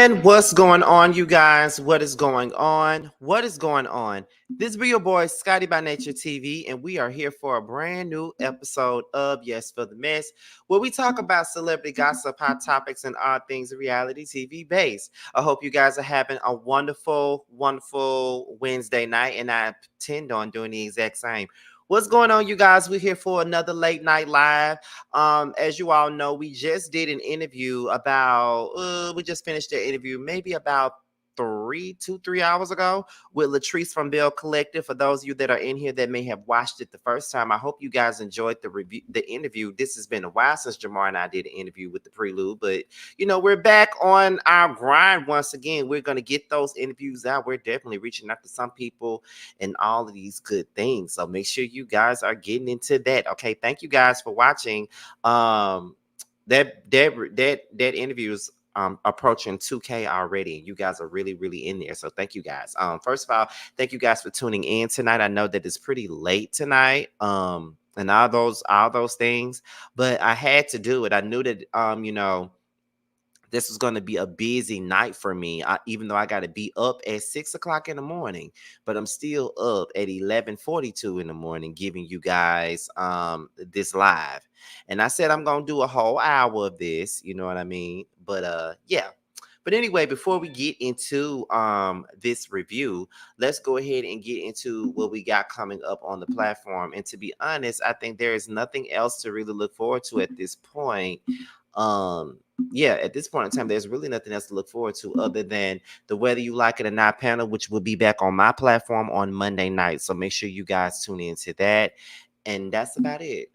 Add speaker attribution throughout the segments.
Speaker 1: And what's going on, you guys? What is going on? What is going on? This be your boy, Scotty by Nature TV, and we are here for a brand new episode of Yes for the Mess, where we talk about celebrity gossip, hot topics, and odd things reality TV based. I hope you guys are having a wonderful, wonderful Wednesday night, and I intend on doing the exact same. What's going on, you guys? We're here for another late night live. As you all know, we just did an interview about, we just finished the interview maybe about 3 hours ago with Latrice from Bell Collective. For those of you that are in here that may have watched it the first time, I hope you guys enjoyed the interview. This has been a while since Jamar and I did an interview with the Prelude, but we're back on our grind once again. We're going to get those interviews out. We're definitely reaching out to some people and all of these good things. So make sure you guys are getting into that. Okay. Thank you guys for watching. That interview is approaching 2K already. You guys are really, really in there. So thank you guys. First of all, thank you guys for tuning in tonight. I know that it's pretty late tonight. And all those things, but I had to do it. I knew that this was going to be a busy night for me, even though I got to be up at 6 o'clock in the morning, but I'm still up at 11:42 in the morning giving you guys this live. And I said I'm going to do a whole hour of this, you know what I mean? But yeah. But anyway, before we get into this review, let's go ahead and get into what we got coming up on the platform. And to be honest, I think there is nothing else to really look forward to at this point. At this point in time, there's really nothing else to look forward to other than the Whether You Like It or Not panel, which will be back on my platform on Monday night. So make sure you guys tune into that. And that's about it.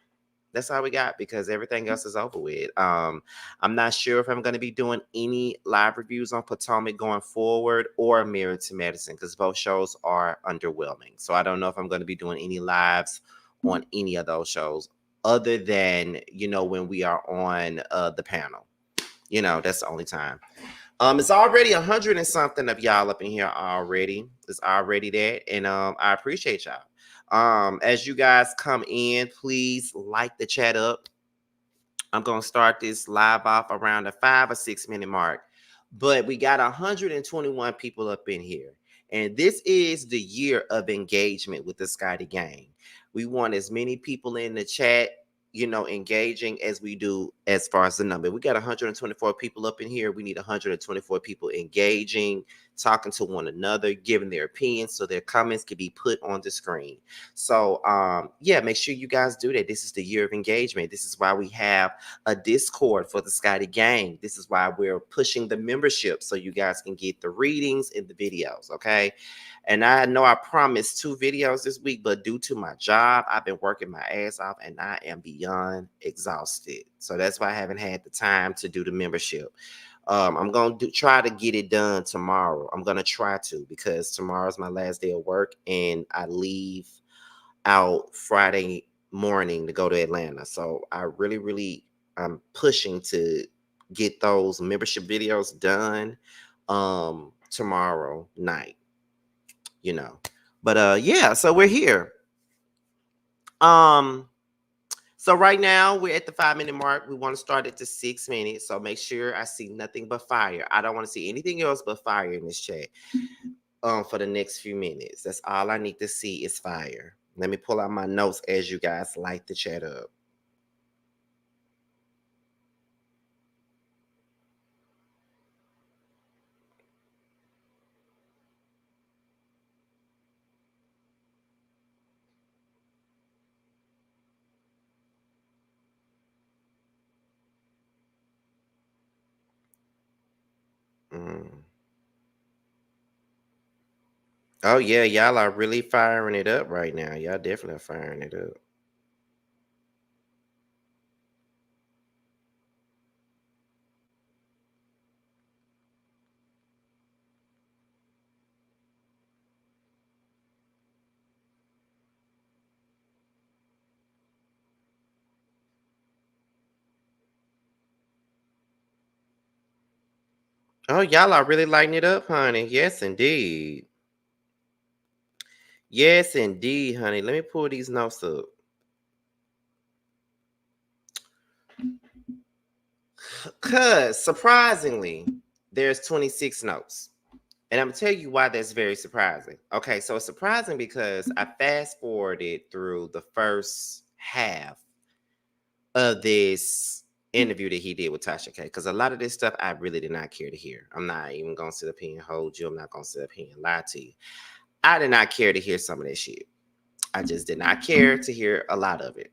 Speaker 1: That's all we got because everything else is over with. I'm not sure if I'm going to be doing any live reviews on Potomac going forward or Married to Medicine because both shows are underwhelming. So I don't know if I'm going to be doing any lives on any of those shows other than, when we are on the panel. That's the only time. It's already 100 and something of y'all up in here already. It's already that. And I appreciate y'all. As you guys come in, please like the chat up. I'm going to start this live off around the 5 or 6 minute mark. But we got 121 people up in here. And this is the year of engagement with the Scotty Gang. We want as many people in the chat, engaging as we do as far as the number. We got 124 people up in here. We need 124 people engaging, talking to one another, giving their opinions so their comments can be put on the screen. So, make sure you guys do that. This is the year of engagement. This is why we have a Discord for the Scotty Gang. This is why we're pushing the membership so you guys can get the readings and the videos, okay? And I know I promised 2 videos this week, but due to my job, I've been working my ass off and I am beyond exhausted. So that's why I haven't had the time to do the membership. I'm going to try to get it done tomorrow. I'm going to try to because tomorrow's my last day of work and I leave out Friday morning to go to Atlanta. So I really, I'm pushing to get those membership videos done tomorrow night. But so we're here. So right now we're at the 5 minute mark. We want to start at the 6 minutes. So make sure I see nothing but fire. I don't want to see anything else but fire in this chat. For the next few minutes. That's all I need to see is fire. Let me pull out my notes as you guys light the chat up. Oh yeah, y'all are really firing it up right now. Y'all definitely are firing it up. Oh, y'all are really lighting it up, honey. Yes, indeed. Yes, indeed, honey. Let me pull these notes up. Cause surprisingly, there's 26 notes. And I'm going to tell you why that's very surprising. Okay, so it's surprising because I fast forwarded through the first half of this interview that he did with Tasha K. Because a lot of this stuff I really did not care to hear. I'm not even going to sit up here and hold you. I'm not going to sit up here and lie to you. I did not care to hear some of that shit. I just did not care to hear a lot of it.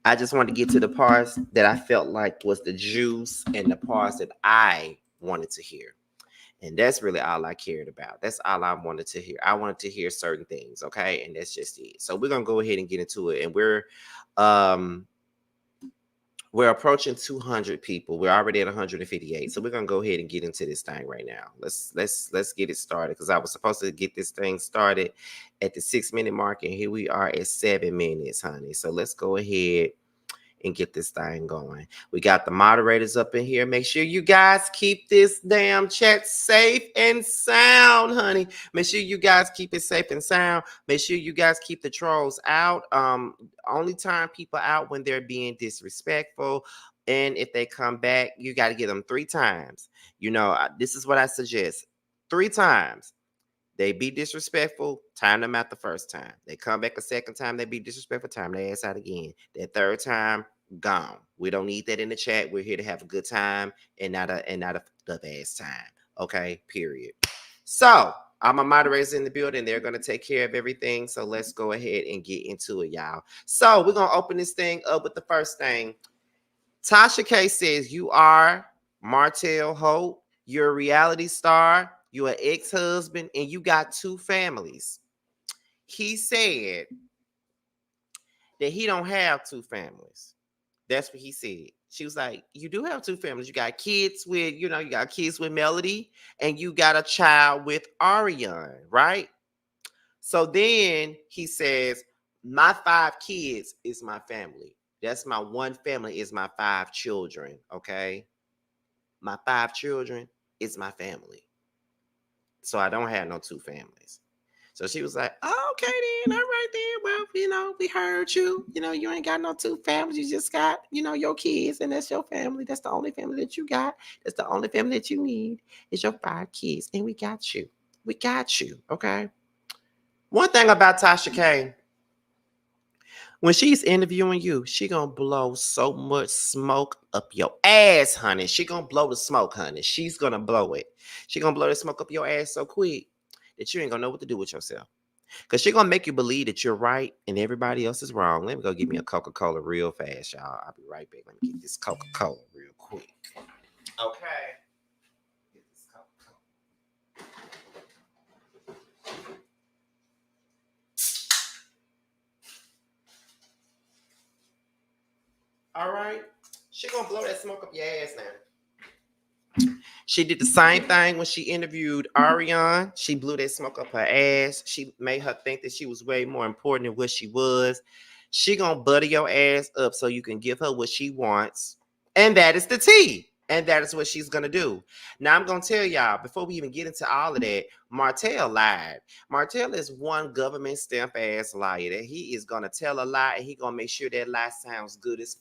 Speaker 1: I just wanted to get to the parts that I felt like was the juice and the parts that I wanted to hear. And that's really all I cared about. That's all I wanted to hear. I wanted to hear certain things, okay? And that's just it. So we're gonna go ahead and get into it. And we're approaching 200 people. We're already at 158. So we're gonna go ahead and get into this thing right now. Let's get it started, because I was supposed to get this thing started at the 6-minute mark, and here we are at 7 minutes, honey. So let's go ahead and get this thing going. We got the moderators up in here. Make sure you guys keep this damn chat safe and sound, honey. Make sure you guys keep it safe and sound. Make sure you guys keep the trolls out. Only time people out when they're being disrespectful. And if they come back, you got to get them 3 times. You know, this is what I suggest. 3 times. They be disrespectful, time them out the first time. They come back a second time, they be disrespectful, time their ass out again. That third time, gone. We don't need that in the chat. We're here to have a good time and not a fucked ass time. Okay, period. So all my moderators in the building, they're gonna take care of everything. So let's go ahead and get into it, y'all. So we're gonna open this thing up with the first thing. Tasha K says, you are Martell Holt. You're a reality star. You're an ex-husband, and you got 2 families. He said that he don't have 2 families. That's what he said. She was like, you do have 2 families. You got kids with, you got kids with Melody, and you got a child with Arion, right? So then he says, my 5 kids is my family. That's my one family is my 5 children, okay? My 5 children is my family. So I don't have no 2 families. So she was like, oh, okay then, all right then. Well, we heard you. You ain't got no 2 families. You just got, your kids, and that's your family. That's the only family that you got. That's the only family that you need is your 5 kids. And we got you. We got you, okay? One thing about Tasha K, when she's interviewing you, she gonna blow so much smoke up your ass, honey. She gonna blow the smoke, honey. She's gonna blow it. She gonna blow the smoke up your ass so quick that you ain't gonna know what to do with yourself. Because she gonna make you believe that you're right and everybody else is wrong. Let me go get me a Coca-Cola real fast, y'all. I'll be right back. Let me get this Coca-Cola real quick. Okay. Get this Coca-Cola. All right. She gonna blow that smoke up your ass now. She did the same thing when she interviewed Arion. She blew that smoke up her ass. She made her think that she was way more important than what she was. She gonna butter your ass up so you can give her what she wants. And that is the tea. And that is what she's gonna do. Now I'm gonna tell y'all, before we even get into all of that, Martel lied. Martel is one government stamp ass liar that he is gonna tell a lie, and he gonna make sure that lie sounds good as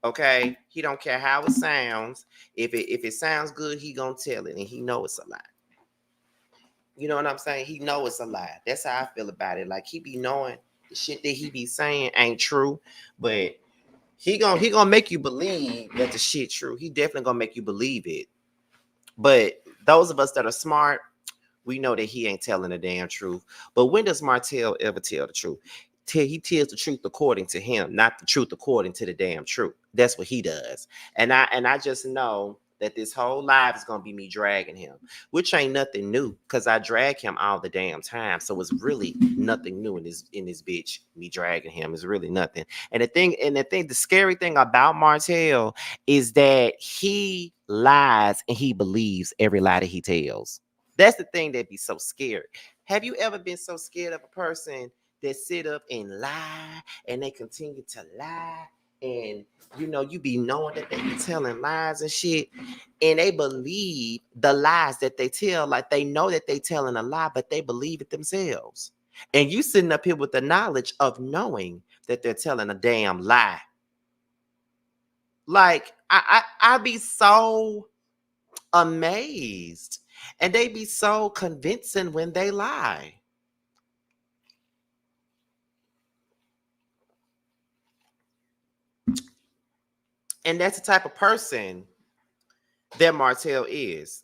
Speaker 1: okay. He don't care how it sounds. If it sounds good, he gonna tell it, and he know it's a lie. You know what I'm saying? He know it's a lie. That's how I feel about it. Like, he be knowing the shit that he be saying ain't true, but he gonna make you believe that the shit true. He definitely gonna make you believe it. But those of us that are smart, we know that he ain't telling the damn truth. But when does Martell ever tell the truth? He tells the truth according to him, not the truth according to the damn truth. That's what he does. And I just know that this whole live is gonna be me dragging him, which ain't nothing new, because I drag him all the damn time. So it's really nothing new in this bitch. Me dragging him is really nothing. And the scary thing about Martell is that he lies and he believes every lie that he tells. That's the thing that be so scary. Have you ever been so scared of a person that sit up and lie, and they continue to lie, and you be knowing that they be telling lies and shit, and they believe the lies that they tell, like they know that they telling a lie, but they believe it themselves. And you sitting up here with the knowledge of knowing that they're telling a damn lie. Like, I be so amazed. And they be so convincing when they lie. And that's the type of person that Martell is.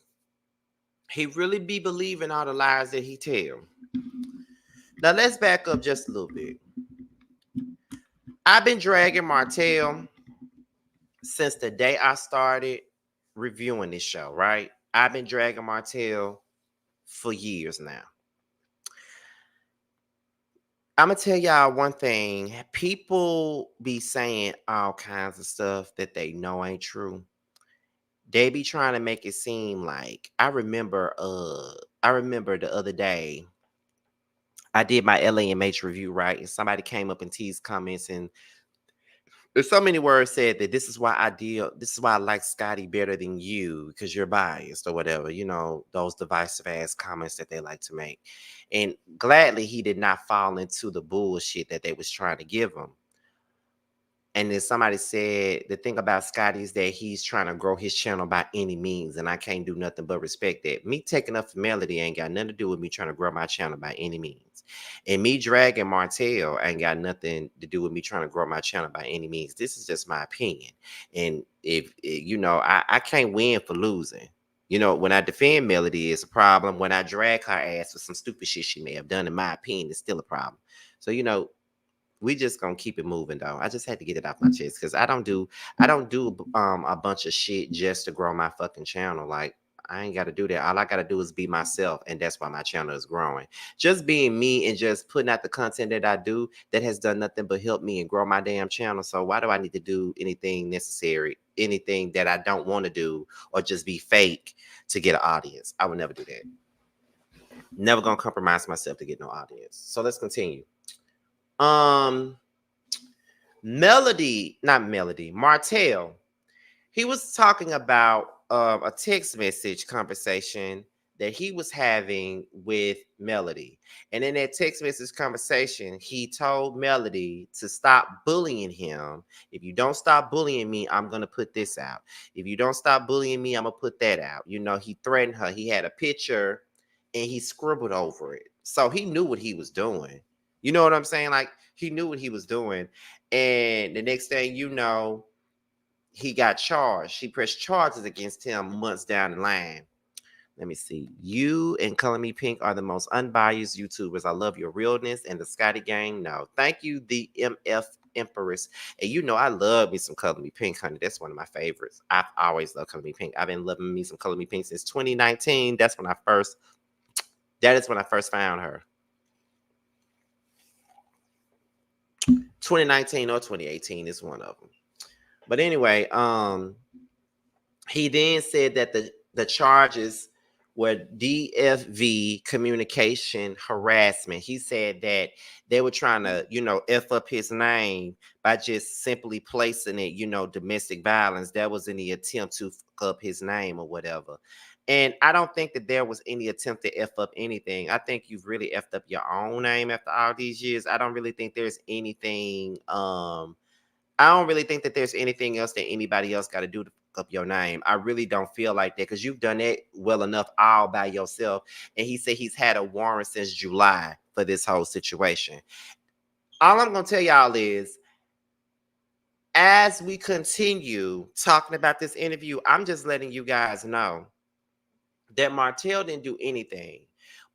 Speaker 1: He really be believing all the lies that he tell. Now let's back up just a little bit. I've been dragging Martell since the day I started reviewing this show, right? I've been dragging Martell for years now. I'm gonna tell y'all one thing. People be saying all kinds of stuff that they know ain't true. They be trying to make it seem like I remember the other day I did my LAMH review, right? And somebody came up and teased comments, and there's so many words said that this is why I like Scotty better than you because you're biased or whatever, those divisive ass comments that they like to make. And gladly he did not fall into the bullshit that they was trying to give him. And then somebody said the thing about Scotty is that he's trying to grow his channel by any means, and I can't do nothing but respect that. Me taking up for Melody ain't got nothing to do with me trying to grow my channel by any means. And me dragging Martell ain't got nothing to do with me trying to grow my channel by any means. This is just my opinion. And if I can't win for losing. When I defend Melody, it's a problem. When I drag her ass for some stupid shit she may have done, in my opinion, it's still a problem. So, we just gonna keep it moving though. I just had to get it off my chest because I don't do a bunch of shit just to grow my fucking channel. Like, I ain't gotta do that. All I gotta do is be myself, and that's why my channel is growing. Just being me and just putting out the content that I do that has done nothing but help me and grow my damn channel. So why do I need to do anything necessary, anything that I don't want to do, or just be fake to get an audience? I would never do that. Never gonna compromise myself to get no audience. So let's continue. Martell, he was talking about a text message conversation that he was having with Melody. And in that text message conversation, he told Melody to stop bullying him. If you don't stop bullying me, I'm going to put this out. If you don't stop bullying me, I'm going to put that out. He threatened her. He had a picture and he scribbled over it. So he knew what he was doing. You know what I'm saying? Like, he knew what he was doing. And the next thing you know, he got charged. She pressed charges against him months down the line. Let me see. You and Color Me Pink are the most unbiased YouTubers. I love your realness and the Scotty gang. No. Thank you, the MF Empress. And I love me some Color Me Pink, honey. That's one of my favorites. I've always loved Color Me Pink. I've been loving me some Color Me Pink since 2019. That is when I first found her. 2019 or 2018 is one of them. But anyway, he then said that the charges were DFV communication harassment. He said that they were trying to, F up his name by just simply placing it, domestic violence. That was in the attempt to fuck up his name or whatever. And I don't think that there was any attempt to F up anything. I think you've really effed up your own name after all these years. I don't really think there's anything, I don't really think that there's anything else that anybody else got to do to fuck up your name. I really don't feel like that because you've done it well enough all by yourself. And he said he's had a warrant since July for this whole situation. All I'm going to tell y'all is, as we continue talking about this interview, I'm just letting you guys know that Martell didn't do anything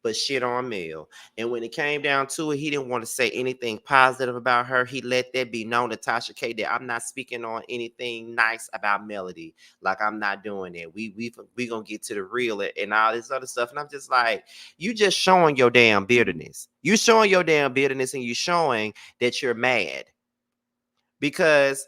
Speaker 1: but shit on Mel. And when it came down to it, he didn't want to say anything positive about her. He let that be known to Tasha K that I'm not speaking on anything nice about Melody. Like, I'm not doing it. We gonna get to the real and all this other stuff. And I'm just like, you just showing your damn bitterness. You showing your damn bitterness, and you showing that you're mad because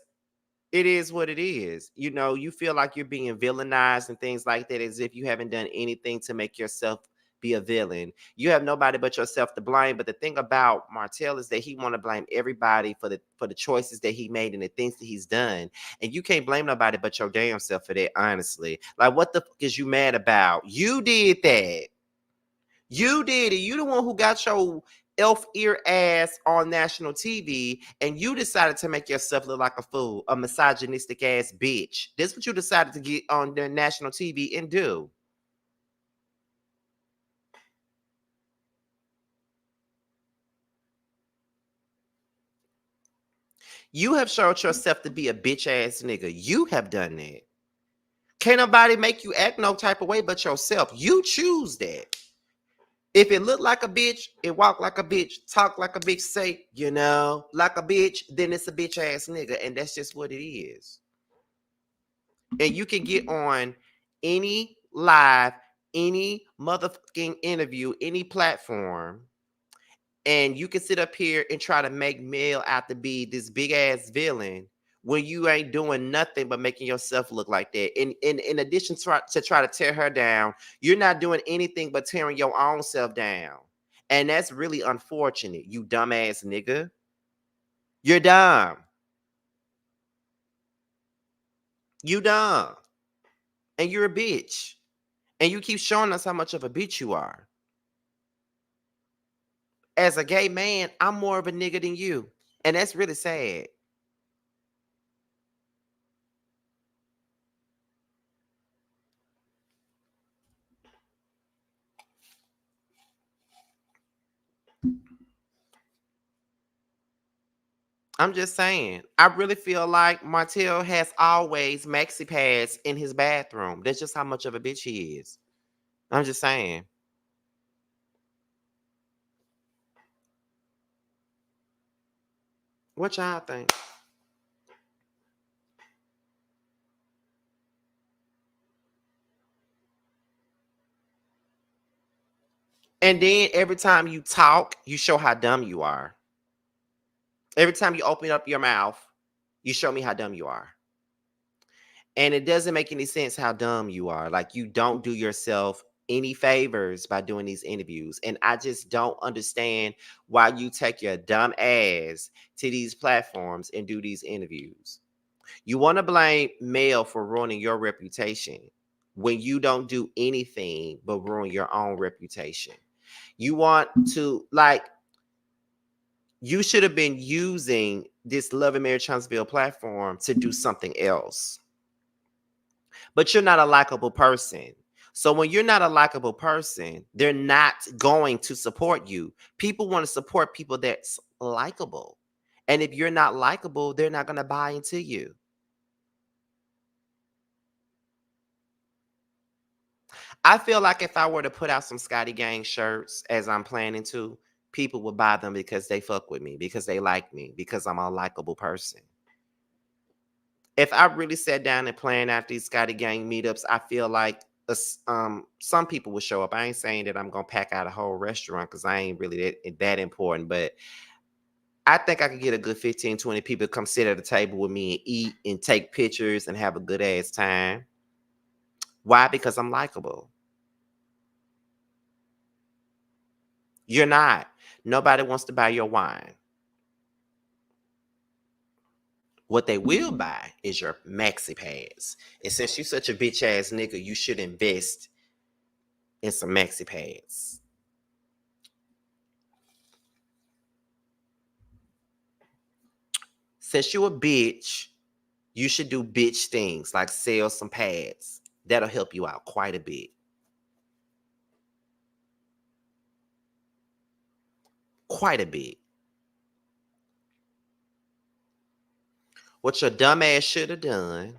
Speaker 1: it is what it is. You feel like you're being villainized and things like that, as if you haven't done anything to make yourself be a villain. You have nobody but yourself to blame. But the thing about Martell is that he want to blame everybody for the choices that he made and the things that he's done. And you can't blame nobody but your damn self for that, honestly. Like, what the fuck is you mad about? You did that. You did it. You the one who got your elf ear ass on national TV, and you decided to make yourself look like a fool, a misogynistic ass bitch. This is what you decided to get on the national TV and do. You have showed yourself to be a bitch ass nigga. You have done that. Can't nobody make you act no type of way but yourself. You choose that. If it look like a bitch, it walk like a bitch, talk like a bitch, say, like a bitch, then it's a bitch ass nigga. And that's just what it is. And you can get on any live, any motherfucking interview, any platform, and you can sit up here and try to make Mel out to be this big ass villain when you ain't doing nothing but making yourself look like that. In addition to try to tear her down, you're not doing anything but tearing your own self down. And that's really unfortunate, you dumbass nigga. You're dumb. You dumb. And you're a bitch. And you keep showing us how much of a bitch you are. As a gay man, I'm more of a nigga than you. And that's really sad. I'm just saying. I really feel like Martell has always maxi pads in his bathroom. That's just how much of a bitch he is. I'm just saying. What y'all think? And then every time you talk, you show how dumb you are. Every time you open up your mouth, you show me how dumb you are. And it doesn't make any sense how dumb you are. Like, you don't do yourself any favors by doing these interviews. And I just don't understand why you take your dumb ass to these platforms and do these interviews. You want to blame Mel for ruining your reputation when you don't do anything but ruin your own reputation. You want to, like, you should have been using this Love and Marriage Huntsville platform to do something else. But you're not a likable person. So when you're not a likable person, they're not going to support you. People want to support people that's likable. And if you're not likable, they're not going to buy into you. I feel like if I were to put out some Scotty Gang shirts as I'm planning to, people would buy them because they fuck with me, because they like me, because I'm a likable person. If I really sat down and planned out these Scotty Gang meetups, I feel like some people will show up. I ain't saying that I'm gonna pack out a whole restaurant because I ain't really that important, but I think I could get a good 15, 20 people to come sit at a table with me and eat and take pictures and have a good ass time. Why? Because I'm likable. You're not. Nobody wants to buy your wine. What they will buy is your maxi pads. And since you're such a bitch ass nigga, you should invest in some maxi pads. Since you're a bitch, you should do bitch things like sell some pads. That'll help you out quite a bit. Quite a bit. What your dumb ass should have done,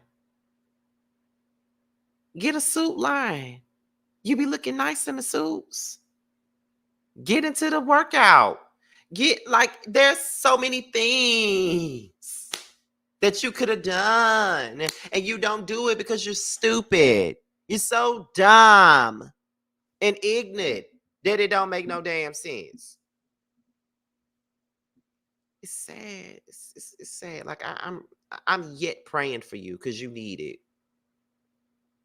Speaker 1: get a suit line. You be looking nice in the suits. Get into the workout. There's so many things that you could have done. And you don't do it because you're stupid. You're so dumb and ignorant that it don't make no damn sense. It's sad. It's sad. Like I'm yet praying for you because you need it.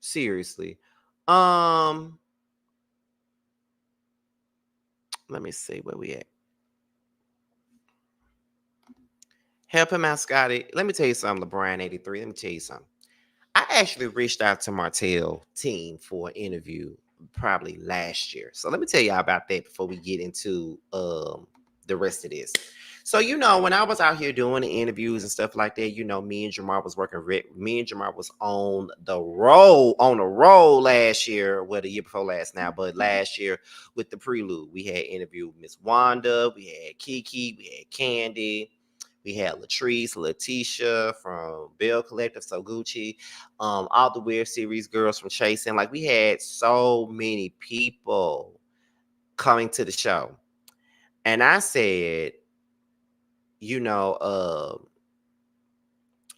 Speaker 1: Seriously. Um, let me see where we at. Help him out, Scotty. Let me tell you something, LeBron 83. Let me tell you something. I actually reached out to Martell team for an interview probably last year. So let me tell y'all about that before we get into the rest of this. So, when I was out here doing the interviews and stuff like that, me and Jamar was working. Me and Jamar was on the roll last year. Well, the year before last now, but last year with the Prelude, we had interviewed Miss Wanda, we had Kiki, we had Candy, we had Latrice, Letitia from Bill Collective, So Gucci, all the Weird Series girls from Chasing. Like, we had so many people coming to the show. And I said, I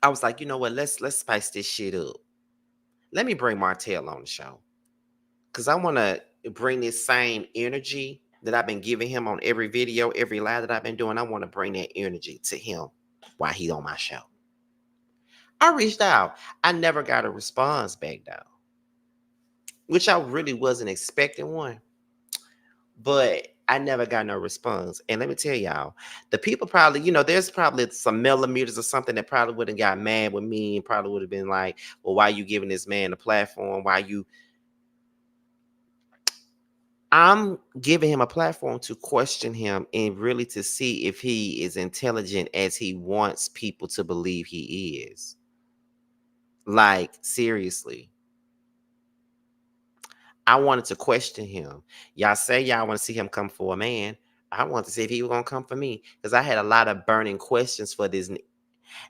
Speaker 1: was like, you know what? Let's spice this shit up. Let me bring Martell on the show, because I want to bring this same energy that I've been giving him on every video, every live that I've been doing. I want to bring that energy to him while he's on my show. I reached out. I never got a response back though, which I really wasn't expecting one. But I never got no response. And let me tell y'all, the people probably, there's probably some millimeters or something that probably would have got mad with me and probably would have been like, well, why you giving this man a platform? I'm giving him a platform to question him and really to see if he is intelligent as he wants people to believe he is. Like, seriously. I wanted to question him. Y'all say y'all want to see him come for a man. I want to see if he was going to come for me, because I had a lot of burning questions for this,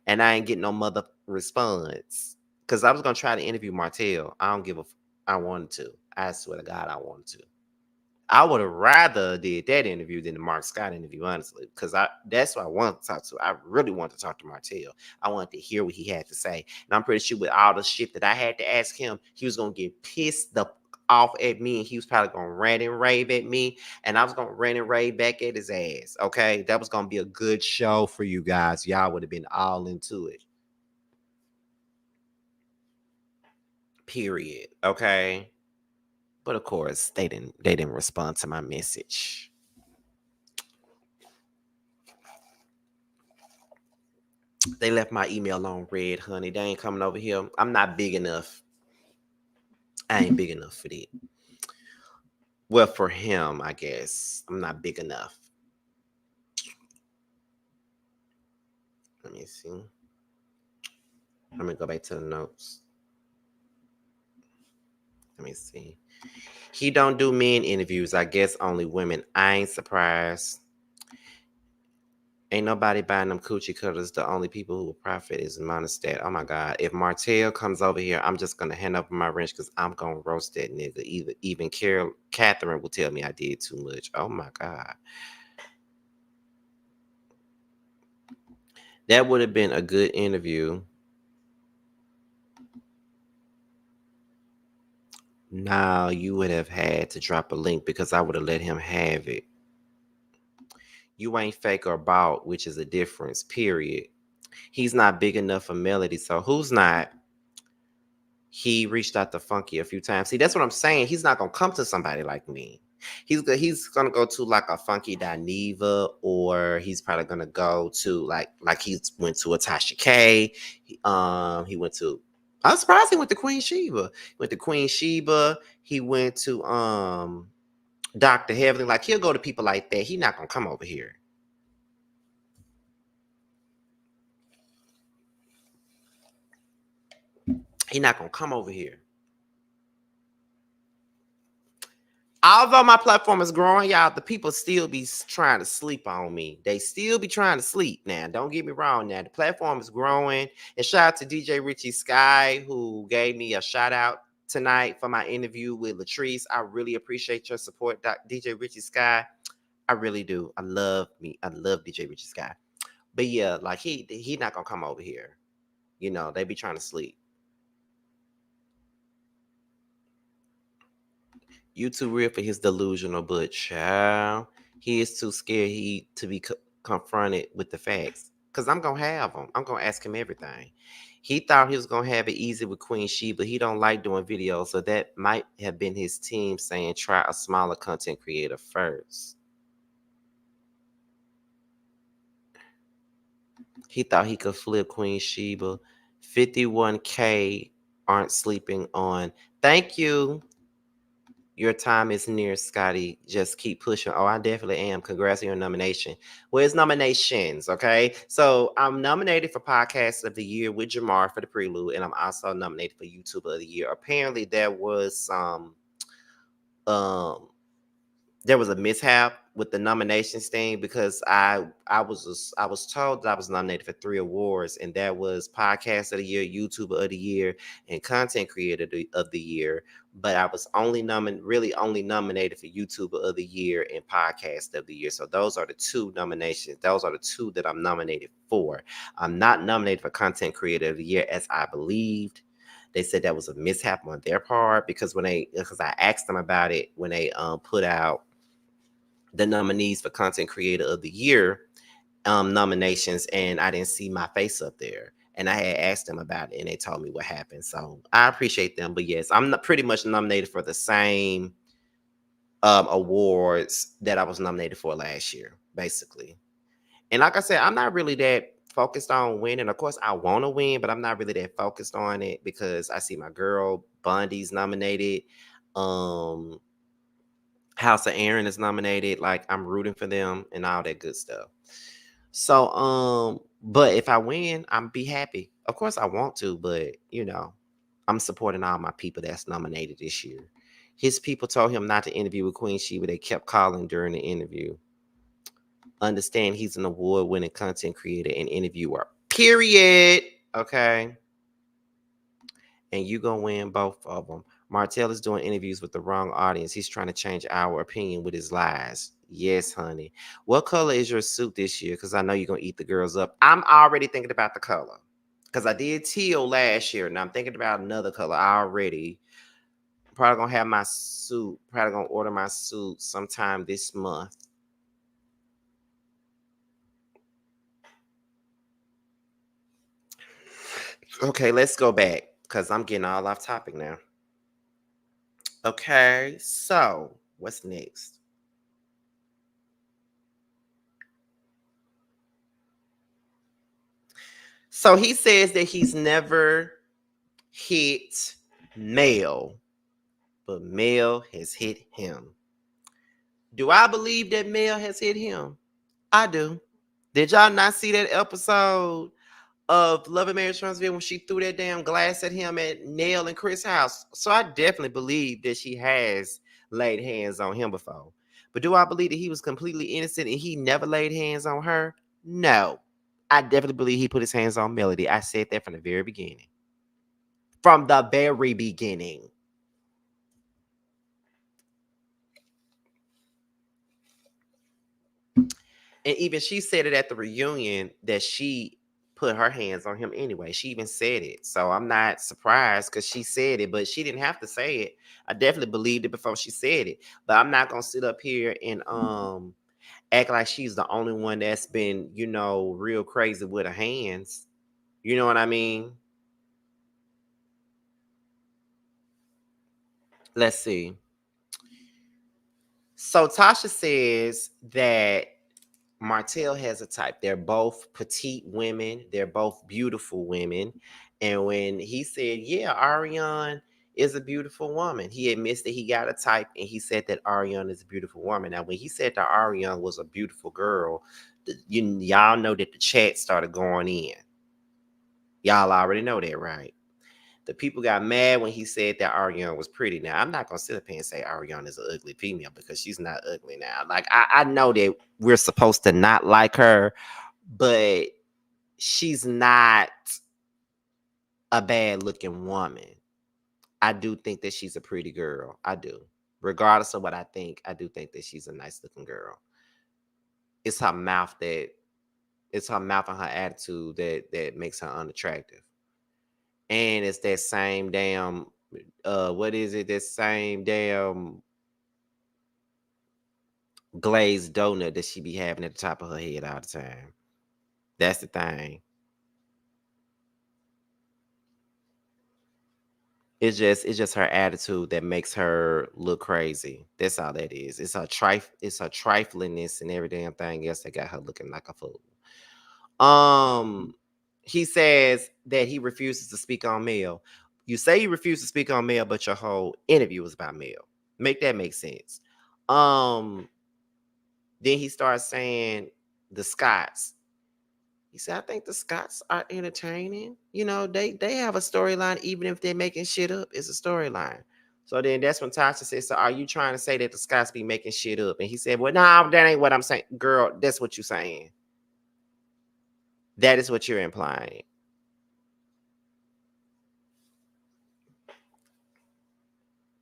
Speaker 1: and I ain't getting no mother response, because I was going to try to interview Martel. I wanted to. I swear to God, I wanted to. I would have rather did that interview than the Mark Scott interview, honestly, because that's what I want to talk to. I really want to talk to Martel. I wanted to hear what he had to say. And I'm pretty sure with all the shit that I had to ask him, he was going to get pissed off at me, and he was probably going to rant and rave at me, and I was going to rant and rave back at his ass, okay? That was going to be a good show for you guys. Y'all would have been all into it. Period, okay? But of course, they didn't respond to my message. They left my email on red, honey. They ain't coming over here. I'm not big enough. I ain't big enough for that. Well, for him, I guess. I'm not big enough. Let me see. Let me go back to the notes. Let me see. He don't do men interviews. I guess only women. I ain't surprised. Ain't nobody buying them coochie cutters. The only people who will profit is Monistat. Oh my God. If Martell comes over here, I'm just gonna hand over my wrench, because I'm gonna roast that nigga. Even Catherine will tell me I did too much. Oh my God. That would have been a good interview. Now you would have had to drop a link, because I would have let him have it. You ain't fake or bought, which is a difference, period. He's not big enough for Melody. So who's not? He reached out to Funky a few times. See, that's what I'm saying. He's not gonna come to somebody like me. He's gonna go to like a Funky Dineva, or he's probably gonna go to like he went to a Tasha K. He went to. I'm surprised he went to Queen Sheba. He went to Queen Sheba. He went to Dr. Heavenly. Like, he'll go to people like that. He's not gonna come over here. He's not gonna come over here. Although my platform is growing, y'all, the people still be trying to sleep on me. They still be trying to sleep now. Don't get me wrong now. The platform is growing. And shout out to DJ Richie Sky, who gave me a shout out tonight for my interview with Latrice. I really appreciate your support, DJ Richie Sky. I really do. I love DJ Richie Sky. But yeah, like he not gonna come over here. They be trying to sleep. You too real for his delusional, but child, he is too scared to be confronted with the facts. Because I'm going to have him. I'm going to ask him everything. He thought he was going to have it easy with Queen Sheba. He don't like doing videos, so that might have been his team saying try a smaller content creator first. He thought he could flip Queen Sheba. 51K aren't sleeping on. Thank you. Your time is near, Scotty. Just keep pushing. Oh, I definitely am. Congrats on your nomination. Where's nominations? Okay. So I'm nominated for Podcast of the Year with Jamar for the Prelude, and I'm also nominated for YouTuber of the Year. Apparently, um there was a mishap with the nominations thing because I was told that I was nominated for 3 awards, and that was Podcast of the Year, YouTuber of the Year, and Content Creator of the Year. But I was only nominated for YouTuber of the Year and Podcast of the Year. So those are the 2 nominations. Those are the 2 that I'm nominated for. I'm not nominated for Content Creator of the Year as I believed. They said that was a mishap on their part because because I asked them about it when they put out the nominees for Content Creator of the Year nominations, and I didn't see my face up there. And I had asked them about it, and they told me what happened. So I appreciate them. But yes, I'm pretty much nominated for the same awards that I was nominated for last year, basically. And like I said, I'm not really that focused on winning. Of course, I want to win, but I'm not really that focused on it because I see my girl Bundy's nominated. Um, House of Aaron is nominated. Like I'm rooting for them and all that good stuff. So, but if I win, I'm be happy. Of course, I want to, but I'm supporting all my people that's nominated this year. His people told him not to interview with Queen Sheba. They kept calling during the interview. Understand he's an award-winning content creator and interviewer. Period. Okay. And you gonna win both of them. Martell is doing interviews with the wrong audience. He's trying to change our opinion with his lies. Yes, honey. What color is your suit this year? Because I know you're gonna eat the girls up. I'm already thinking about the color. Because I did teal last year, and I'm thinking about another color already. Probably gonna have my suit. Probably gonna order my suit sometime this month. Okay, let's go back because I'm getting all off topic now. Okay, so what's next? So he says that he's never hit male, but male has hit him. Do I believe that male has hit him? I do. Did y'all not see that episode of Love and Marriage Transville when she threw that damn glass at him at Nell and Chris' house? So I definitely believe that she has laid hands on him before. But do I believe that he was completely innocent and he never laid hands on her? No. I definitely believe he put his hands on Melody. I said that from the very beginning. From the very beginning. And even she said it at the reunion that she put her hands on him anyway. She even said it. So I'm not surprised because she said it, but she didn't have to say it. I definitely believed it before she said it. But I'm not gonna sit up here and act like she's the only one that's been, real crazy with her hands. You know what I mean? Let's see. So Tasha says that Martell has a type. They're both petite women. They're both beautiful women. And when he said, yeah, Arion is a beautiful woman, he admits that he got a type and he said that Arion is a beautiful woman. Now, when he said that Arion was a beautiful girl, y'all know that the chat started going in. Y'all already know that, right? The people got mad when he said that Arion was pretty. Now, I'm not going to sit up here and say Arion is an ugly female because she's not ugly now. Like, I know that we're supposed to not like her, but she's not a bad looking woman. I do think that she's a pretty girl. I do. Regardless of what I think, I do think that she's a nice looking girl. It's her mouth that it's her mouth and her attitude that makes her unattractive. And it's that same damn what is it? That same damn glazed donut that she be having at the top of her head all the time. That's the thing. It's just her attitude that makes her look crazy. That's all that is. It's her triflingness and every damn thing else that got her looking like a fool. He says that he refuses to speak on Mel. You say you refuse to speak on Mel, but your whole interview was about Mel. Make that make sense. Then he starts saying the Scots. He said, I think the Scots are entertaining. You know, they have a storyline, even if they're making shit up, it's a storyline. So then that's when Tasha said, so are you trying to say that the Scots be making shit up? And he said, well, no, that ain't what I'm saying. Girl, that's what you're saying. That is what you're implying.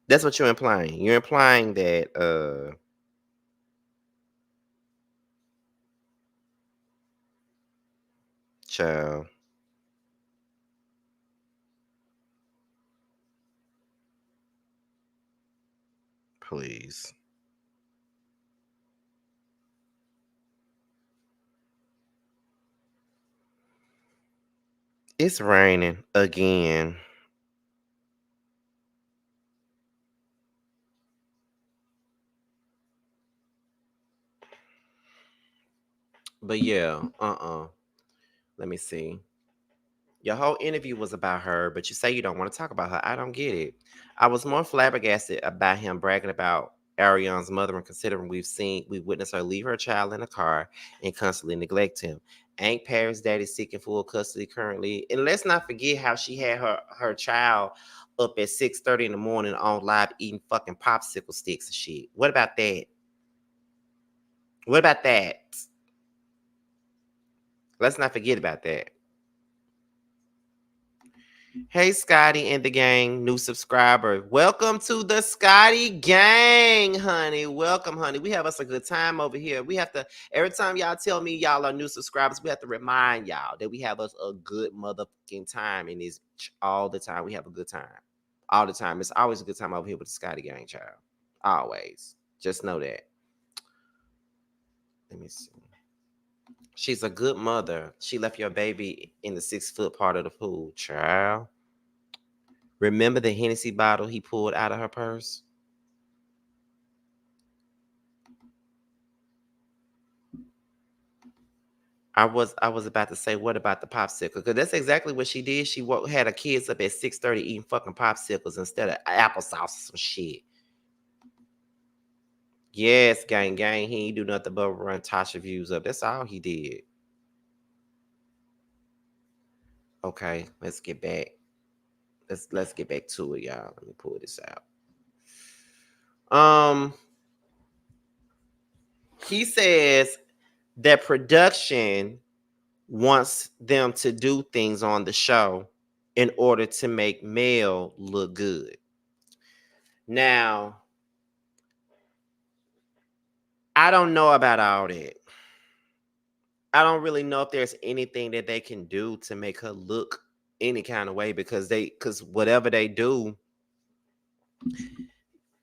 Speaker 1: That's what you're implying. You're implying that child, please. It's raining again. But yeah, let me see. Your whole interview was about her, but you say you don't want to talk about her. I don't get it. I was more flabbergasted about him bragging about Arionne's mother, and considering we've witnessed her leave her child in a car and constantly neglect him. Ain't Paris daddy seeking full custody currently? And let's not forget how she had her child up at 6:30 in the morning on live eating fucking popsicle sticks and shit. What about that? What about that? Let's not forget about that. Hey, Scotty and the gang, new subscriber. Welcome to the Scotty gang, honey. Welcome, honey. We have us a good time over here. We have to, every time y'all tell me y'all are new subscribers, we have to remind y'all that we have us a good motherfucking time in this all the time. We have a good time. All the time. It's always a good time over here with the Scotty gang, child. Always. Just know that. Let me see. She's a good mother. She left your baby in the 6 foot part of the pool, child. Remember the Hennessy bottle he pulled out of her purse? I was about to say, what about the popsicle? Because that's exactly what she did. She had her kids up at 6:30 eating fucking popsicles instead of applesauce or some shit. Yes, gang. He ain't do nothing but run Tasha views up. That's all he did. Okay, let's get back. Let's get back to it, y'all. Let me pull this out. Um, he says that production wants them to do things on the show in order to make Mel look good. Now, I don't know about all that. I don't really know if there's anything that they can do to make her look any kind of way because whatever they do,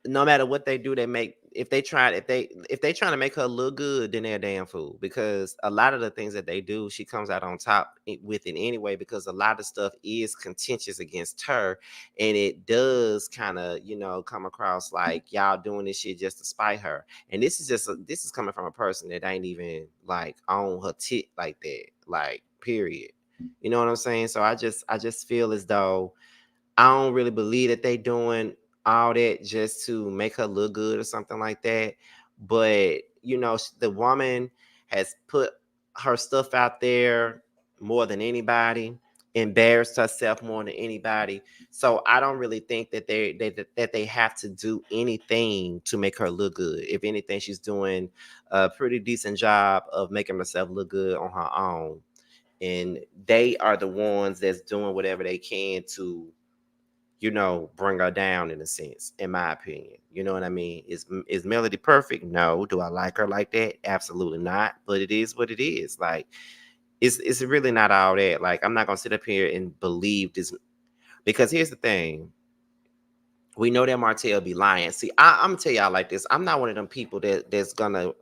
Speaker 1: no matter what they do, they make if they trying to make her look good, then they're a damn fool. Because a lot of the things that they do, she comes out on top with it anyway. Because a lot of stuff is contentious against her, and it does kind of come across like y'all doing this shit just to spite her. And this is coming from a person that ain't even like on her tit like that, like period. You know what I'm saying? So I just feel as though I don't really believe that they doing all that just to make her look good or something like that. But the woman has put her stuff out there more than anybody, embarrassed herself more than anybody. So I don't really think that they have to do anything to make her look good. If anything, she's doing a pretty decent job of making herself look good on her own. And they are the ones that's doing whatever they can to bring her down in a sense, in my opinion. You know what I mean? Is Melody perfect? No. Do I like her like that? Absolutely not. But it is what it is. Like, it's really not all that. Like, I'm not gonna sit up here and believe this because here's the thing. We know that Martell be lying. See, I'm gonna tell y'all like this. I'm not one of them people that's gonna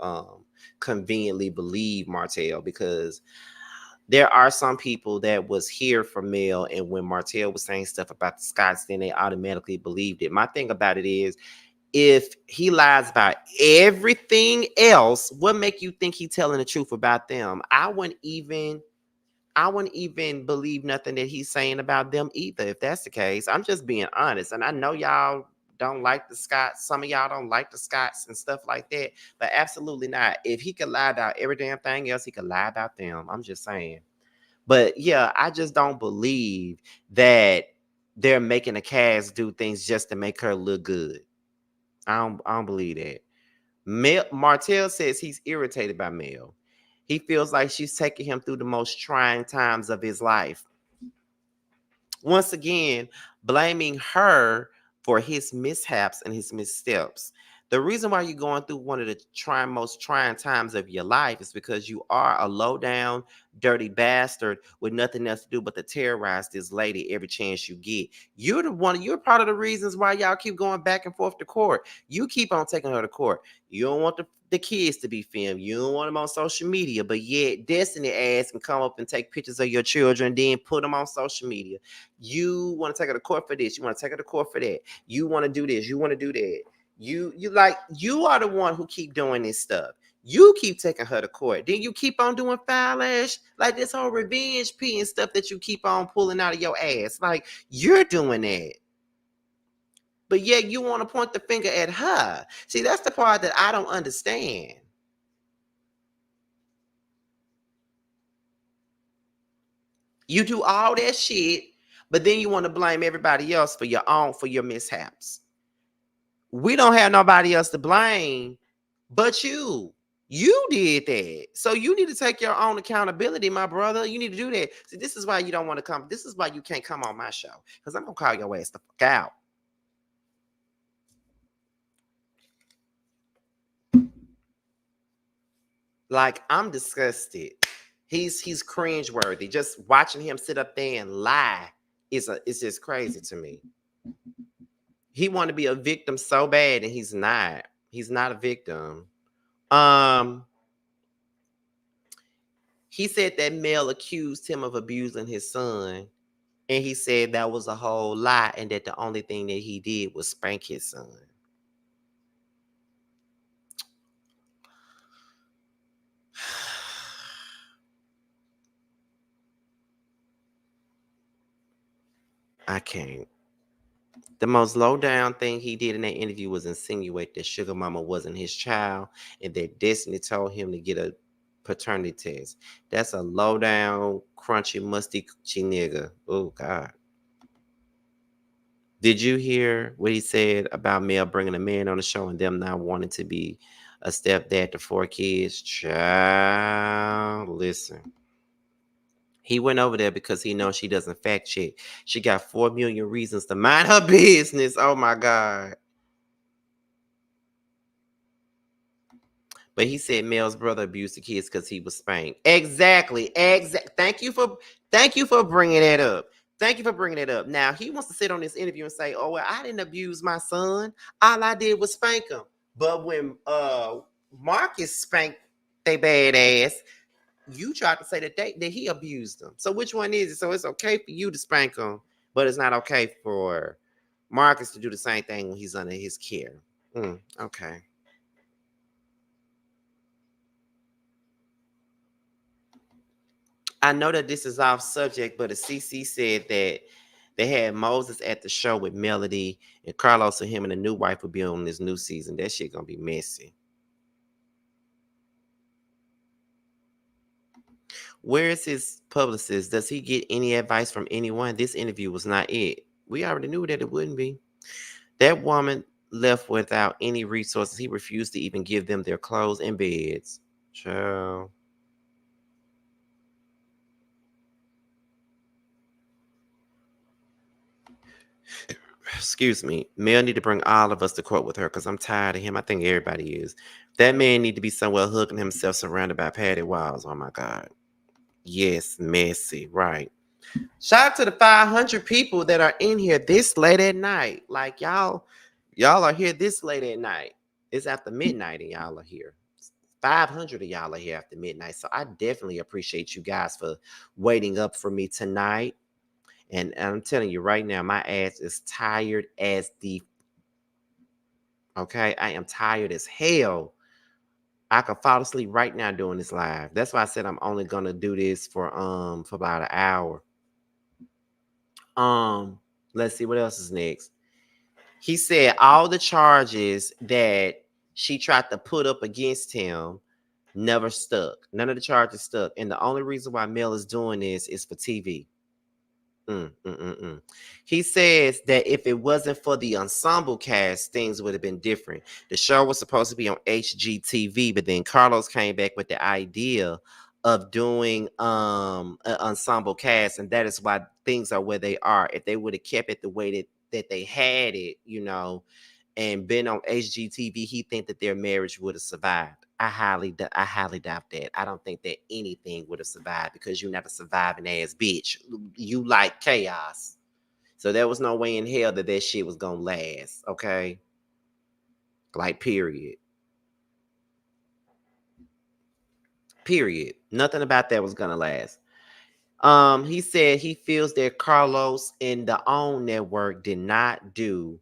Speaker 1: conveniently believe Martell because there are some people that was here for Mel, and when Martell was saying stuff about the Scots, then they automatically believed it. My thing about it is, if he lies about everything else, what make you think he telling the truth about them? I wouldn't even believe nothing that he's saying about them either. If that's the case, I'm just being honest, and I know y'all don't like the Scots. Some of y'all don't like the Scots and stuff like that. But absolutely not. If he could lie about every damn thing else, he could lie about them. I'm just saying. But yeah, I just don't believe that they're making a cast do things just to make her look good. I don't believe that. Martell says he's irritated by Mel. He feels like she's taking him through the most trying times of his life. Once again, blaming her for his mishaps and his missteps. The reason why you're going through one of the most trying times of your life is because you are a low down, dirty bastard with nothing else to do but to terrorize this lady every chance you get. You're part of the reasons why y'all keep going back and forth to court. You keep on taking her to court. You don't want the kids to be filmed. You don't want them on social media, but yet Destiny ass can come up and take pictures of your children, then put them on social media. You want to take her to court for this. You want to take her to court for that. You want to do this. You want to do that. You are the one who keep doing this stuff. You keep taking her to court. Then you keep on doing foul ass, like this whole revenge P and stuff that you keep on pulling out of your ass. Like you're doing that. But yet you want to point the finger at her. See, that's the part that I don't understand. You do all that shit, but then you want to blame everybody else for your mishaps. We don't have nobody else to blame but you. You did that. So you need to take your own accountability, my brother. You need to do that. See, this is why you don't want to come. This is why you can't come on my show. Because I'm going to call your ass the fuck out. Like, I'm disgusted. He's cringeworthy. Just watching him sit up there and lie it's just crazy to me. He wanted to be a victim so bad, and he's not. He's not a victim. He said that Mel accused him of abusing his son, and he said that was a whole lie, and that the only thing that he did was spank his son. I can't. The most low down thing he did in that interview was insinuate that Sugar Mama wasn't his child and that Destiny told him to get a paternity test. That's a low down, crunchy, musty nigga. Oh, God. Did you hear what he said about Mel bringing a man on the show and them not wanting to be a stepdad to 4 kids? Child, listen. He went over there because he knows she doesn't fact check. She got 4 million reasons to mind her business. Oh, my God. But he said Mel's brother abused the kids because he was spanked. Exactly. Thank you for bringing that up. Thank you for bringing it up. Now he wants to sit on this interview and say, "Oh well, I didn't abuse my son. All I did was spank him." But when Marcus spanked they bad ass, you tried to say that he abused them. So which one is it? So it's okay for you to spank him, but it's not okay for Marcus to do the same thing when he's under his care. Okay. I know that this is off subject, but a CC said that they had Moses at the show with Melody and Carlos and him and the new wife will be on this new season. That shit gonna be messy. Where is his publicist? Does he get any advice from anyone? This interview was not it. We already knew that it wouldn't be. That woman left without any resources. He refused to even give them their clothes and beds. Child. Excuse me. Mel need to bring all of us to court with her because I'm tired of him. I think everybody is. That man need to be somewhere hugging himself surrounded by padded walls. Oh my God. Yes, messy. Right. Shout out to the 500 people that are in here this late at night. Like y'all are here this late at night. It's after midnight and y'all are here. 500 of y'all are here after midnight. So I definitely appreciate you guys for waiting up for me tonight. And I'm telling you right now, my ass is tired as the okay. I am tired as hell. I could fall asleep right now doing this live. That's why I said I'm only gonna do this for about an hour. Let's see what else is next. He said all the charges that she tried to put up against him never stuck. None of the charges stuck. And the only reason why Mel is doing this is for TV. He says that if it wasn't for the ensemble cast, things would have been different. The show was supposed to be on HGTV, but then Carlos came back with the idea of doing an ensemble cast, and that is why things are where they are. If they would have kept it the way that they had it, and been on HGTV, he think that their marriage would have survived. I highly doubt that. I don't think that anything would have survived because you're not a surviving ass bitch. You like chaos. So there was no way in hell that shit was gonna last. Okay, like period. Period. Nothing about that was gonna last. He said he feels that Carlos and the OWN network did not do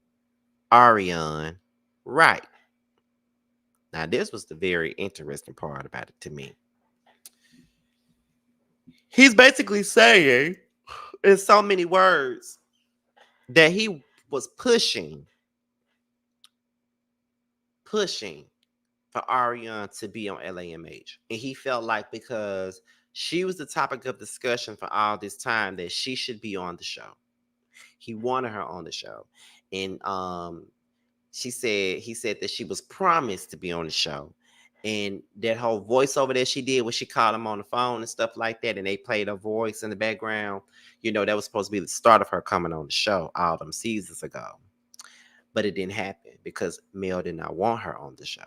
Speaker 1: Arion right. Now, this was the very interesting part about it to me. He's basically saying, in so many words, that he was pushing for Arion to be on LAMH. And he felt like because she was the topic of discussion for all this time that she should be on the show. He wanted her on the show. And he said that she was promised to be on the show. And that whole voiceover that she did when she called him on the phone and stuff like that, and they played her voice in the background, that was supposed to be the start of her coming on the show all them seasons ago. But it didn't happen because Mel did not want her on the show.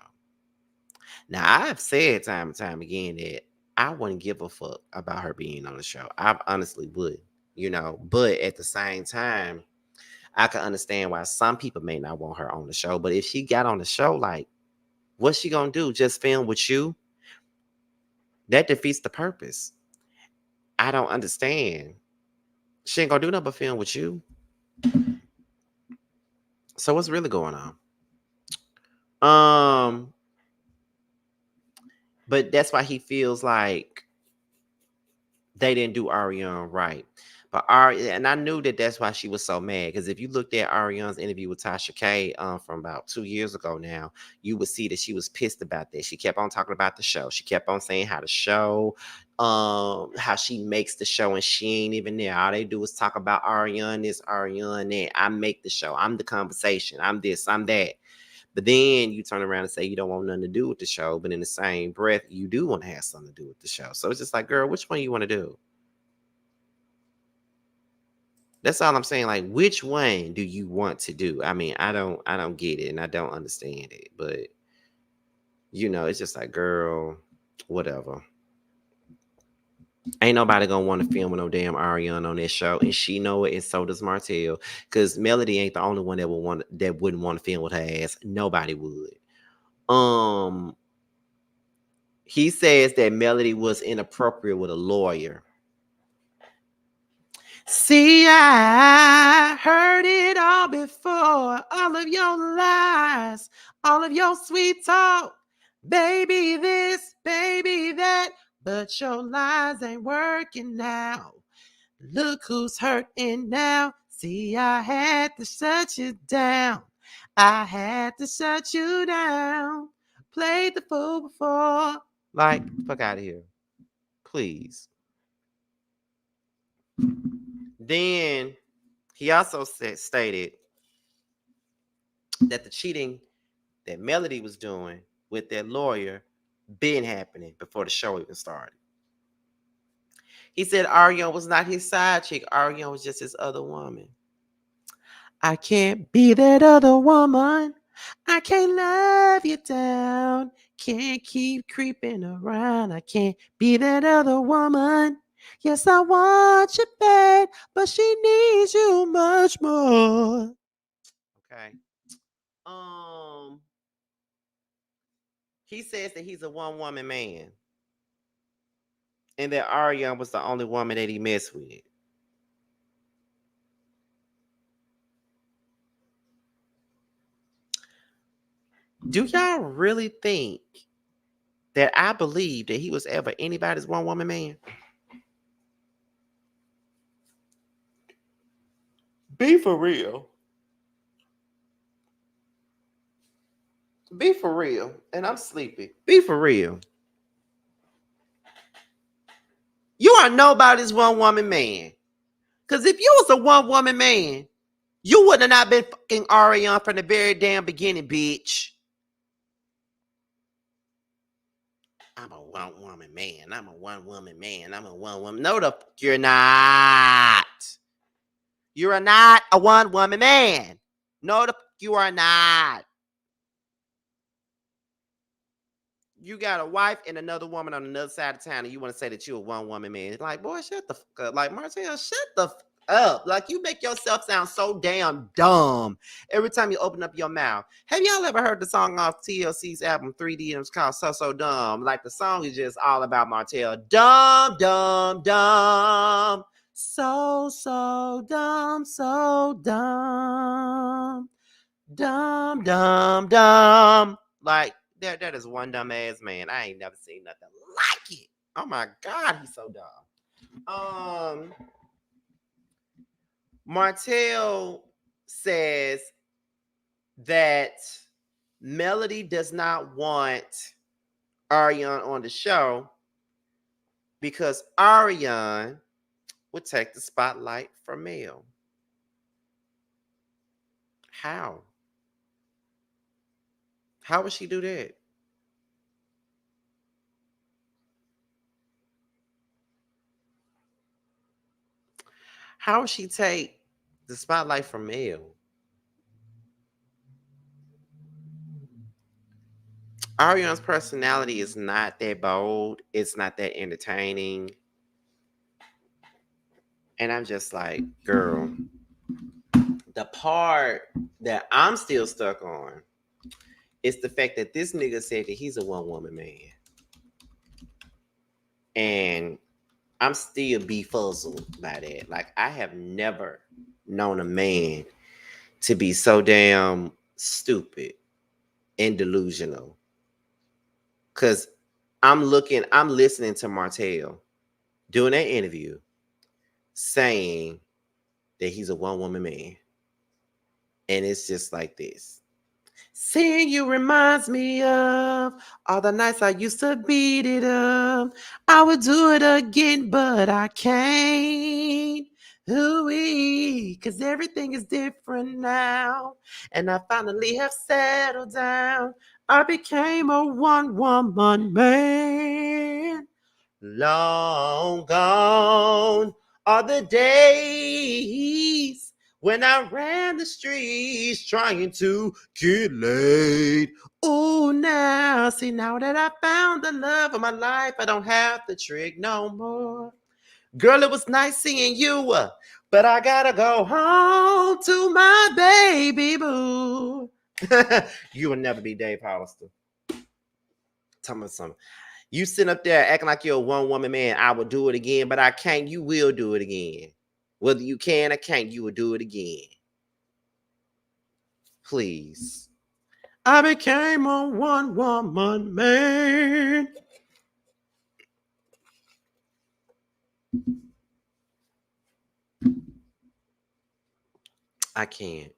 Speaker 1: Now, I've said time and time again that I wouldn't give a fuck about her being on the show. I honestly would, but at the same time, I can understand why some people may not want her on the show. But if she got on the show, like, what's she gonna do? Just film with you? That defeats the purpose. I don't understand. She ain't gonna do nothing but film with you. So what's really going on? But that's why he feels like they didn't do Arion right. But and I knew that that's why she was so mad. Because if you looked at Arionne's interview with Tasha K from about 2 years ago now, you would see that she was pissed about that. She kept on talking about the show. She kept on saying how the show, how she makes the show and she ain't even there. All they do is talk about Arionne this, Arionne that. I make the show. I'm the conversation. I'm this, I'm that. But then you turn around and say you don't want nothing to do with the show, but in the same breath, you do want to have something to do with the show. So it's just like, girl, which one you want to do? That's all I'm saying. Like, which one do you want to do? I mean, I don't get it and I don't understand it. But it's just like, girl, whatever. Ain't nobody gonna want to film with no damn Arion on this show, and she know it, and so does Martel. Cause Melody ain't the only one that wouldn't want to film with her ass. Nobody would. He says that Melody was inappropriate with a lawyer. See, I heard it all before. All of your lies, all of your sweet talk. Baby this, baby that. But your lies ain't working now. Look who's hurting now. See, I had to shut you down. I had to shut you down. Played the fool before. Like, fuck out of here. Please. Then he also stated that the cheating that Melody was doing with that lawyer been happening before the show even started. He said Arion was not his side chick. Arion was just his other woman. I can't be that other woman. I can't love you down. Can't keep creeping around. I can't be that other woman. Yes, I want you bad, but she needs you much more. Okay. He says that he's a one-woman man. And that Arion was the only woman that he messed with. Do y'all really think that I believe that he was ever anybody's one-woman man? Be for real. Be for real. And I'm sleepy. Be for real. You are nobody's one woman man. Because if you was a one woman man, you would have not been fucking Arion from the very damn beginning, bitch. I'm a one woman man. I'm a one woman man. I'm a one woman. No, the fuck you're not. You are not a one woman man. No, the fuck you are not. You got a wife and another woman on another side of town, and you want to say that you're a one woman man. Like, boy, shut the fuck up. Like, Martell, shut the fuck up. Like, you make yourself sound so damn dumb every time you open up your mouth. Have y'all ever heard the song off TLC's album 3D and it's called So Dumb? Like, the song is just all about Martell. Dumb, dumb, dumb. So dumb, so dumb. Dumb, dumb, dumb. Like, that is one dumb ass man. I ain't never seen nothing like it. Oh my God, he's so dumb. Martell says that Melody does not want Arion on the show because Arion would take the spotlight from Mel. How? How would she do that? How would she take the spotlight from Mel? Arionne's personality is not that bold. It's not that entertaining. And I'm just like, girl, the part that I'm still stuck on is the fact that this nigga said that he's a one woman man. And I'm still befuzzled by that. Like, I have never known a man to be so damn stupid and delusional. Because I'm listening to Martell doing that interview saying that he's a one woman man. And it's just like this. Seeing you reminds me of all the nights I used to beat it up. I would do it again, but I can't. Ooh-wee, 'cause everything is different now. And I finally have settled down. I became a one-woman man. Long gone are the days when I ran the streets trying to get laid. Oh, now that I found the love of my life, I don't have to trick no more. Girl, it was nice seeing you, but I gotta go home to my baby boo. You will never be Dave Hollister. Tell me something. You sitting up there acting like you're a one woman man. I will do it again, but I can't. You will do it again. Whether you can or can't, you will do it again. Please. I became a one woman man. I can't.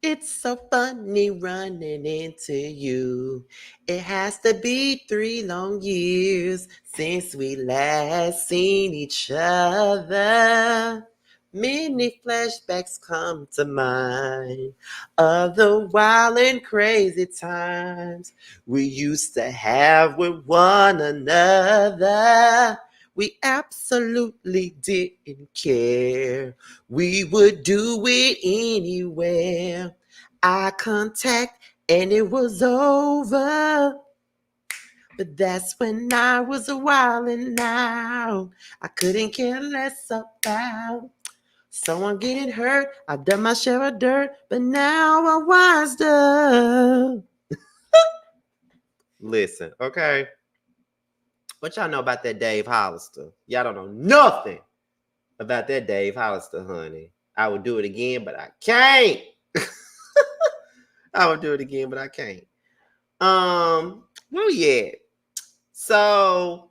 Speaker 1: It's so funny running into you. It has to be 3 long years since we last seen each other. Many flashbacks come to mind of the wild and crazy times we used to have with one another. We absolutely didn't care. We would do it anywhere. Eye contact and it was over. But that's when I was wildin' out. I couldn't care less about someone getting hurt. I've done my share of dirt, but now I'm wised up. Listen, okay? What y'all know about that Dave Hollister? Y'all don't know nothing about that Dave Hollister, honey. I would do it again, but I can't. I would do it again, but I can't. Where we at? So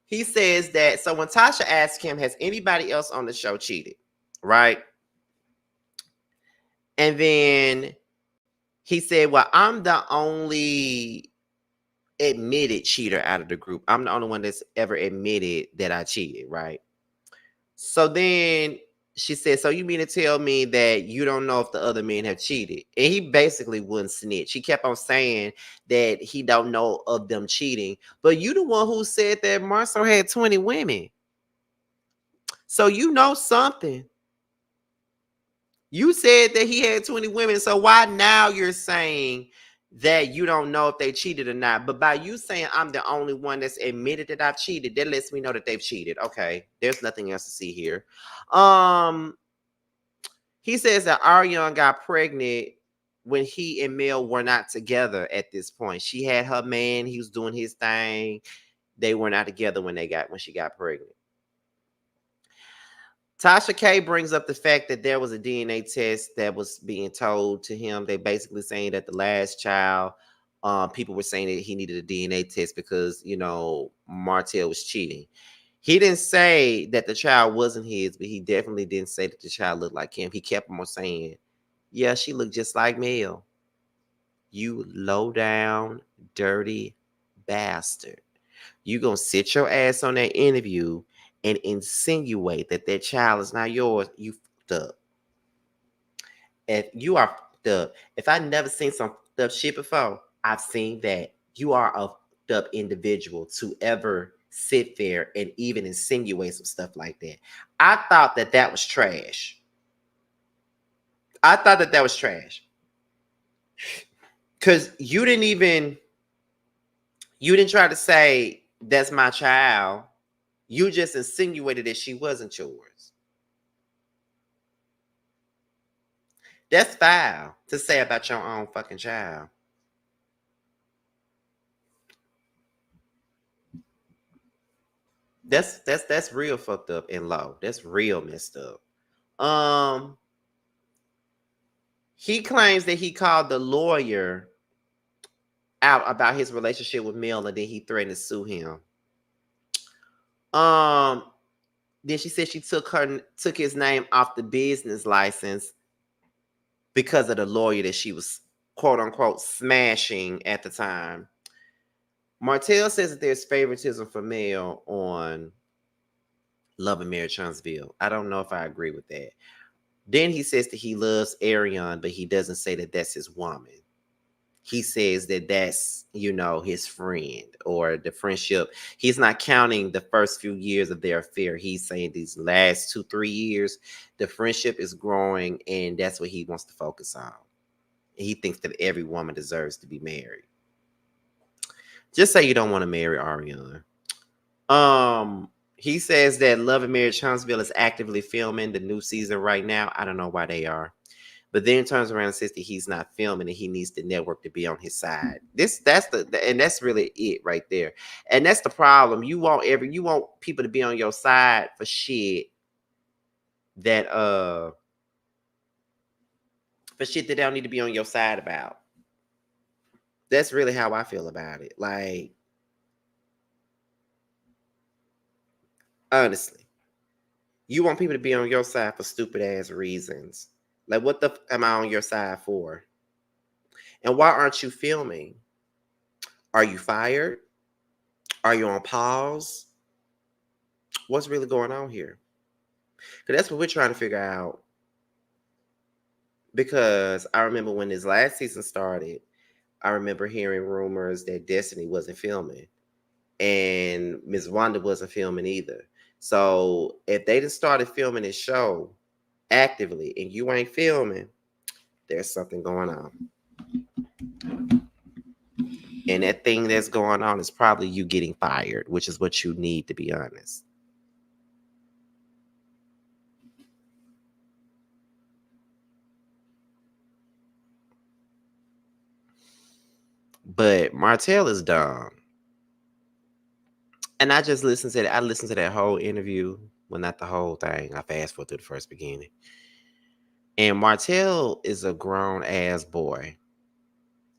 Speaker 1: he says that, so when Tasha asked him, has anybody else on the show cheated? Right? And then He said, well, I'm the only admitted cheater out of the group. I'm the only one that's ever admitted that I cheated, right? So then she said, so you mean to tell me that you don't know if the other men have cheated? And he basically wouldn't snitch. He kept on saying that he don't know of them cheating. But you the one who said that Marcel had 20 women. So you know something. You said that he had 20 women. So why now you're saying that you don't know if they cheated or not? But by you saying I'm the only one that's admitted that I've cheated, that lets me know that they've cheated. Okay, there's nothing else to see here. He says that Arion got pregnant when he and Mel were not together at this point. She had her man, he was doing his thing. They were not together when she got pregnant. Tasha K brings up the fact that there was a DNA test that was being told to him. They basically saying that the last child, people were saying that he needed a DNA test because, Martell was cheating. He didn't say that the child wasn't his, but he definitely didn't say that the child looked like him. He kept on saying, yeah, she looked just like Mel. You low down, dirty bastard. You gonna sit your ass on that interview and insinuate that that child is not yours. You fucked up. If you are fucked up, if I never seen some fucked up shit before, I've seen that. You are a fucked up individual to ever sit there and even insinuate some stuff like that. I thought that that was trash. I thought that that was trash. Because you didn't try to say, that's my child. You just insinuated that she wasn't yours. That's foul to say about your own fucking child. That's real fucked up and low. That's real messed up. Um, he claims that he called the lawyer out about his relationship with Mel, and then he threatened to sue him. Um, then she said she took his name off the business license because of the lawyer that she was quote unquote smashing at the time. Martell says that there's favoritism for Mel on Love and Marriage Huntsville. I don't know if I agree with that. Then he says that he loves Arion, but he doesn't say that that's his woman. He says that that's, his friend or the friendship. He's not counting the first few years of their affair. He's saying these last 2-3 years, the friendship is growing, and that's what he wants to focus on. He thinks that every woman deserves to be married. Just say you don't want to marry Arion. He says that Love and Marriage Huntsville is actively filming the new season right now. I don't know why they are. But then turns around and says that he's not filming and he needs the network to be on his side. And that's really it right there. And that's the problem. You want people to be on your side for shit that they don't need to be on your side about. That's really how I feel about it. Like, honestly, you want people to be on your side for stupid ass reasons. Like, what the am I on your side for? And why aren't you filming? Are you fired? Are you on pause? What's really going on here? Because that's what we're trying to figure out. Because I remember when this last season started, I remember hearing rumors that Destiny wasn't filming and Miss Wanda wasn't filming either. So if they just started filming this show actively and you ain't filming, there's something going on. And that thing that's going on is probably you getting fired, which is what you need, to be honest. But Martell is dumb. And I just listened to that. I listened to that whole interview. Well, not the whole thing. I fast forward to the first beginning. And Martell is a grown ass boy.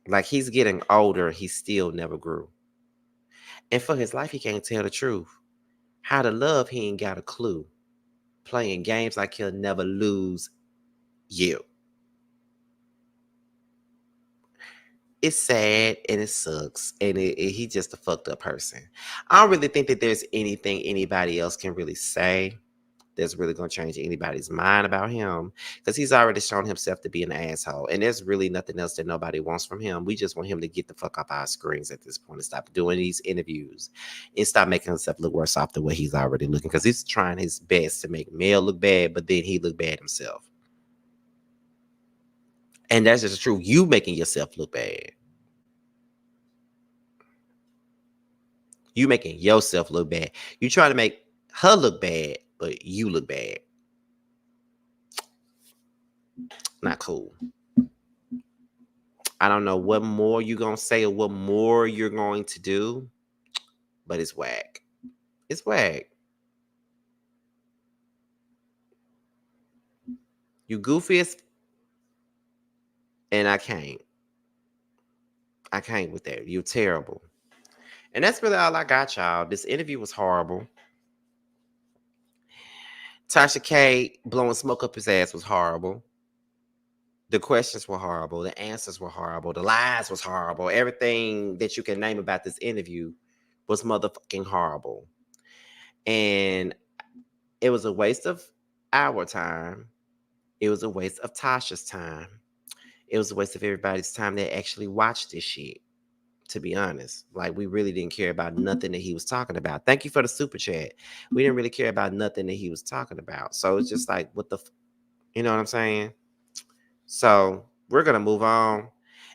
Speaker 1: Like, he's getting older. He still never grew. And for his life, he can't tell the truth. How to love, he ain't got a clue. Playing games like he'll never lose you. it's sad and it sucks. And he just a fucked up person. I don't really think that there's anything anybody else can really say that's really going to change anybody's mind about him, because he's already shown himself to be an asshole. And there's really nothing else that nobody wants from him. We just want him to get the fuck off our screens at this point and stop doing these interviews and stop making himself look worse off the way he's already looking, because he's trying his best to make Mel look bad, but then he look bad himself. And that's just true. You making yourself look bad. You making yourself look bad. You trying to make her look bad, but you look bad. Not cool. I don't know what more you're going to say or what more you're going to do, but it's whack. It's whack. You goofy as... And I can't. I can't with that. You're terrible. And that's really all I got, y'all. This interview was horrible. Tasha K blowing smoke up his ass was horrible. The questions were horrible. The answers were horrible. The lies was horrible. Everything that you can name about this interview was motherfucking horrible. And it was a waste of our time. It was a waste of Tasha's time. It was a waste of everybody's time that actually watched this shit, to be honest. Like, we really didn't care about nothing that he was talking about. Thank you for the super chat. We didn't really care about nothing that he was talking about. So it's just like, what the... You know what I'm saying? So we're going to move on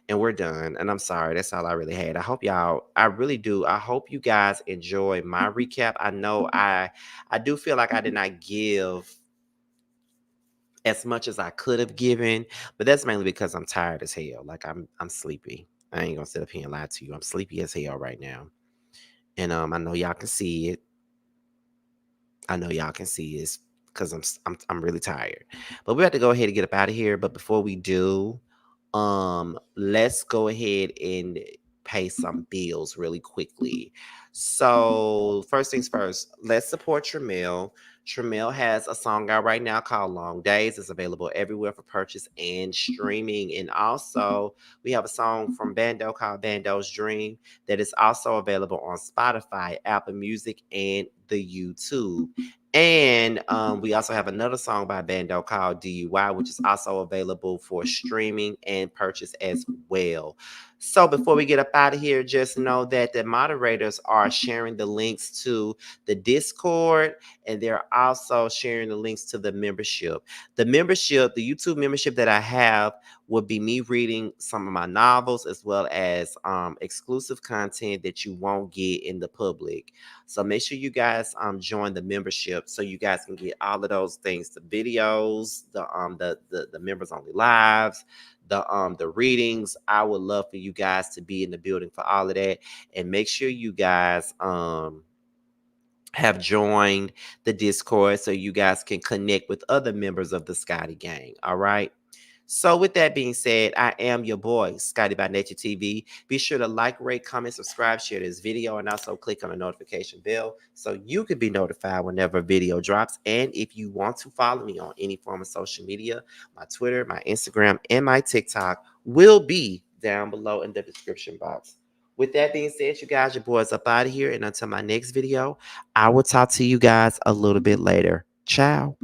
Speaker 1: and we're done. And I'm sorry. That's all I really had. I hope y'all... I really do. I hope you guys enjoy my recap. I know I do feel like I did not give as much as I could have given, but that's mainly because I'm tired as hell. Like, I'm sleepy. I ain't gonna sit up here and lie to you. I'm sleepy as hell right now. And I know y'all can see it. I know y'all can see it because I'm really tired. But we have to go ahead and get up out of here. But before we do, let's go ahead and pay some bills really quickly. So first things first, let's support Tramiel. Tramiel has a song out right now called Long Days. It's available everywhere for purchase and streaming. And also, we have a song from Bando called Bando's Dream that is also available on Spotify, Apple Music, and the YouTube. And we also have another song by Bando called DUI, which is also available for streaming and purchase as well. So before we get up out of here, just know that the moderators are sharing the links to the Discord, and they're also sharing the links to the membership. The membership, the YouTube membership that I have, will be me reading some of my novels, as well as exclusive content that you won't get in the public. So make sure you guys join the membership so you guys can get all of those things: the videos, the members only lives, the readings. I would love for you guys to be in the building for all of that. And make sure you guys have joined the Discord so you guys can connect with other members of the Scotty gang. All right. So with that being said, I am your boy, Scotty by Nature TV. Be sure to like, rate, comment, subscribe, share this video, and also click on the notification bell so you can be notified whenever a video drops. And if you want to follow me on any form of social media, my Twitter, my Instagram, and my TikTok will be down below in the description box. With that being said, you guys, your boy's up out of here. And until my next video, I will talk to you guys a little bit later. Ciao.